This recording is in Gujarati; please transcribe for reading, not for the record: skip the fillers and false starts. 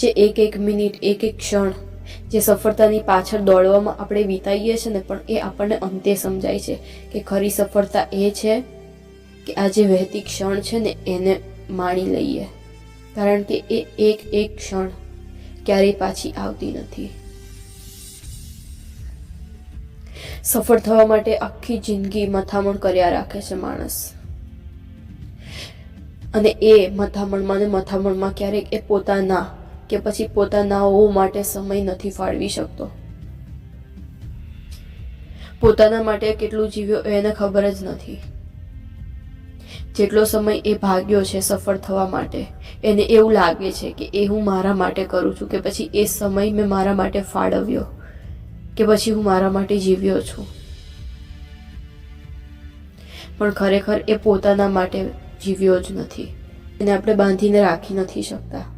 જે એક મિનિટ, એક ક્ષણ જે સફળતાની પાછળ દોડવામાં આપણે વિતાઈએ છીએ ને, પણ એ આપણને અંતે સમજાય છે કે ખરી સફળતા એ છે કે આ જે વહેતી ક્ષણ છે ને એને માણી લઈએ, કારણ કે એ એક ક્ષણ ક્યારેય પાછી આવતી નથી. સફળ થવા માટે આખી જિંદગી મથામણ કર્યા રાખે છે માણસ, અને એ મથામણમાં ક્યારેક એ પોતાના કે પછી પોતાનાઓ માટે સમય નથી ફાળવી શકતો. પોતાના માટે કેટલું જીવ્યો એને ખબર જ નથી. જેટલો સમય એ ભાગ્યો છે સફળ થવા માટે, એને એવું લાગે છે કે એ હું મારા માટે કરું છું, કે પછી એ સમય મેં મારા માટે ફાળવ્યો, કે પછી હું મારા માટે જીવ્યો છું. પણ ખરેખર એ પોતાના માટે જીવ્યો જ નથી. એને આપણે બાંધીને રાખી નથી શકતા.